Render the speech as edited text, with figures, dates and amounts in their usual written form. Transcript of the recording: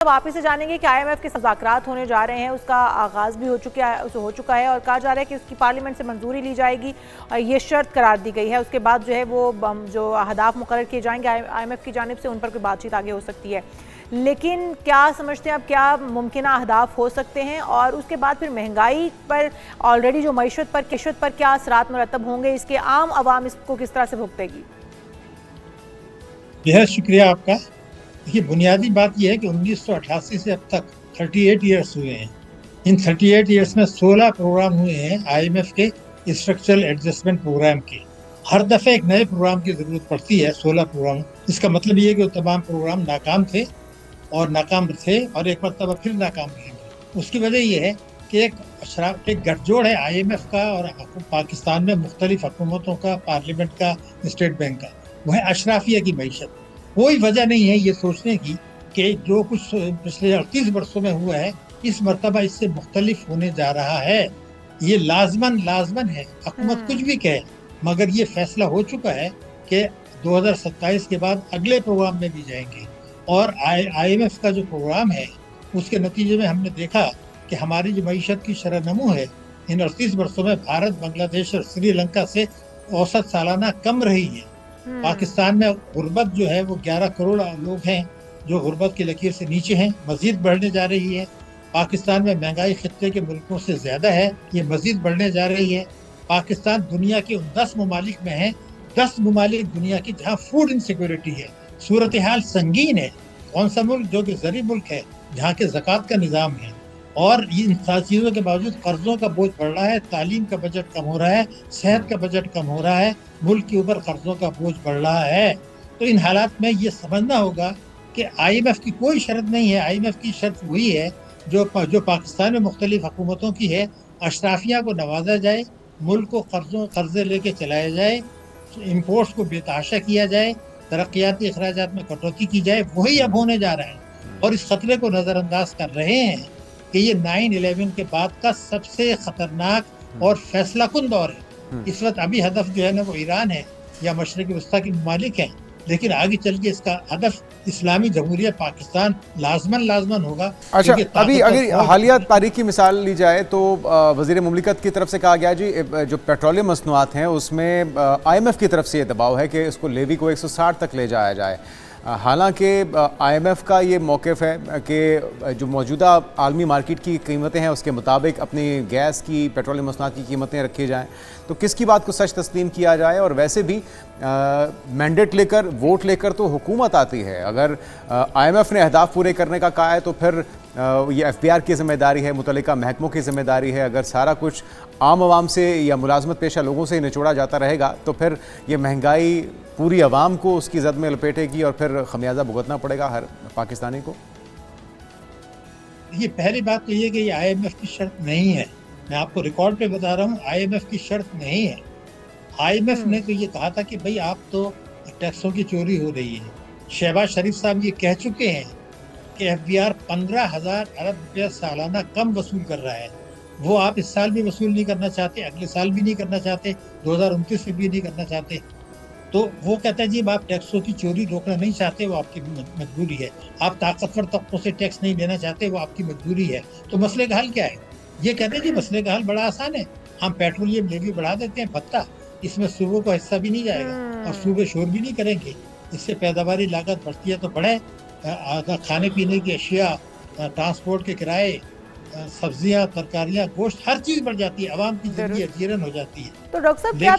اب آپ ہی سے جانیں گے کہ آئی ایم ایف کے مذاکرات ہونے جا رہے ہیں، اس کا آغاز بھی ہو چکا ہے اور کہا جا رہا ہے کہ اس کی پارلیمنٹ سے منظوری لی جائے گی، یہ شرط قرار دی گئی ہے، اس کے بعد جو ہے وہ جو اہداف مقرر کیے جائیں گے آئی ایم ایف کی جانب سے، ان پر کوئی بات چیت آگے ہو سکتی ہے۔ لیکن کیا سمجھتے ہیں اب کیا ممکنہ اہداف ہو سکتے ہیں، اور اس کے بعد پھر مہنگائی پر آلریڈی جو معیشت پر کیا اثرات مرتب ہوں گے، اس کے عام عوام اس کو کس طرح سے بھگتے گی؟ بہت شکریہ آپ کا۔ دیکھیے، بنیادی بات یہ ہے کہ 1988 سے اب تک 38 ایئرس ہوئے ہیں۔ ان 38 ایئرس میں 16 پروگرام ہوئے ہیں آئی ایم ایف کے اسٹرکچرل ایڈجسٹمنٹ پروگرام کے۔ ہر دفعہ ایک نئے پروگرام کی ضرورت پڑتی ہے، 16 پروگرام۔ اس کا مطلب یہ ہے کہ وہ تمام پروگرام ناکام تھے اور ایک مرتبہ پھر ناکام رہیں گے۔ اس کی وجہ یہ ہے کہ ایک گٹھ جوڑ ہے آئی ایم ایف کا اور پاکستان میں مختلف حکومتوں کا، پارلیمنٹ کا، اسٹیٹ بینک کا، وہ ہے اشرافیہ کی معیشت۔ کوئی وجہ نہیں ہے یہ سوچنے کی کہ جو کچھ پچھلے 38 برسوں میں ہوا ہے اس مرتبہ اس سے مختلف ہونے جا رہا ہے۔ یہ لازمن ہے، حکومت کچھ بھی کہے، مگر یہ فیصلہ ہو چکا ہے کہ 2027 کے بعد اگلے پروگرام میں بھی جائیں گے۔ اور آئی ایم ایف کا جو پروگرام ہے اس کے نتیجے میں ہم نے دیکھا کہ ہماری جو معیشت کی شرح نمو ہے ان 38 برسوں میں بھارت، بنگلہ دیش اور سری لنکا سے اوسط سالانہ کم رہی ہے۔ پاکستان میں غربت جو ہے وہ 11 کروڑ لوگ ہیں جو غربت کی لکیر سے نیچے ہیں، مزید بڑھنے جا رہی ہے۔ پاکستان میں مہنگائی خطے کے ملکوں سے زیادہ ہے، یہ مزید بڑھنے جا رہی ہے۔ پاکستان دنیا کے 10 ممالک میں ہے، 10 ممالک دنیا کی جہاں فوڈ انسیکیورٹی ہے، صورتحال سنگین ہے۔ کون سا ملک؟ جو کہ زرعی ملک ہے، جہاں کے زکوٰۃ کا نظام ہے۔ اور ان ساری چیزوں کے باوجود قرضوں کا بوجھ بڑھ رہا ہے، تعلیم کا بجٹ کم ہو رہا ہے، صحت کا بجٹ کم ہو رہا ہے، ملک کے اوپر قرضوں کا بوجھ بڑھ رہا ہے۔ تو ان حالات میں یہ سمجھنا ہوگا کہ آئی ایم ایف کی کوئی شرط نہیں ہے۔ آئی ایم ایف کی شرط وہی ہے جو پاکستان میں مختلف حکومتوں کی ہے، اشرافیہ کو نوازا جائے، ملک کو قرضے لے کے چلایا جائے، امپورٹس کو بے تحاشا کیا جائے، ترقیاتی اخراجات میں کٹوتی کی جائے۔ وہی اب ہونے جا رہا ہے، اور اس خطرے کو نظر انداز کر رہے ہیں کہ یہ 9/11 کے بعد کا سب سے خطرناک اور فیصلہ کن دور ہے۔ اس وقت ابھی ہدف جو ہے نا وہ ایران ہے یا مشرق وسطیٰ کے ممالک ہیں، لیکن آگے چل کے اس کا ہدف اسلامی جمہوریہ پاکستان لازمن ہوگا۔ اچھا، ابھی اگر حالیہ تاریخ کی مثال لی جائے تو وزیر مملکت کی طرف سے کہا گیا جی جو پیٹرولیم مصنوعات ہیں اس میں آئی ایم ایف کی طرف سے یہ دباؤ ہے کہ اس کو لیوی کو 160 تک لے جایا جائے۔ حالانکہ آئی ایم ایف کا یہ موقف ہے کہ جو موجودہ عالمی مارکیٹ کی قیمتیں ہیں اس کے مطابق اپنی گیس کی، پیٹرولیم مصنوعات کی قیمتیں رکھی جائیں، تو کس کی بات کو سچ تسلیم کیا جائے؟ اور ویسے بھی مینڈیٹ لے کر، ووٹ لے کر تو حکومت آتی ہے، اگر آئی ایم ایف نے اہداف پورے کرنے کا کہا ہے تو پھر یہ ایف بی آر کی ذمہ داری ہے، متعلقہ محکموں کی ذمہ داری ہے۔ اگر سارا کچھ عام عوام سے یا ملازمت پیشہ لوگوں سے ہی نچوڑا جاتا رہے گا تو پھر یہ مہنگائی پوری عوام کو اس کی زد میں لپیٹے گی اور پھر خمیازہ بھگتنا پڑے گا ہر پاکستانی کو۔ یہ پہلی بات تو یہ کہ یہ آئی ایم ایف کی شرط نہیں ہے، میں آپ کو ریکارڈ پہ بتا رہا ہوں، آئی ایم ایف کی شرط نہیں ہے۔ آئی ایم ایف نے تو یہ کہا تھا کہ بھئی آپ تو ٹیکسوں کی چوری ہو رہی ہے۔ شہباز شریف صاحب یہ کہہ چکے ہیں کہ ایف بی آر 15,000 ارب روپیہ سالانہ کم وصول کر رہا ہے۔ وہ آپ اس سال بھی وصول نہیں کرنا چاہتے، اگلے سال بھی نہیں کرنا چاہتے، 2029 میں بھی نہیں کرنا چاہتے۔ تو وہ کہتا ہے جی آپ ٹیکسوں کی چوری روکنا نہیں چاہتے، وہ آپ کی مجبوری ہے۔ آپ طاقتور طبقوں سے ٹیکس نہیں لینا چاہتے، وہ آپ کی مجبوری ہے۔ تو مسئلے کا حل کیا ہے؟ یہ کہتے ہیں جی مسئلے کا حل بڑا آسان ہے، ہم پیٹرولیم لیوی بڑھا دیتے ہیں، بھتہ، اس میں صوبوں کا حصہ بھی نہیں جائے گا اور صوبے شور بھی نہیں کریں گے۔ اس سے پیداواری لاگت بڑھتی ہے تو بڑھے، کھانے پینے کی اشیاء، ٹرانسپورٹ کے کرائے، سبزیاں، ترکاریاں، گوشت، ہر چیز بڑھ جاتی ہے، عوام کی زندگی اجیرن ہو جاتی ہے۔ تو ڈاکٹر صاحب کیا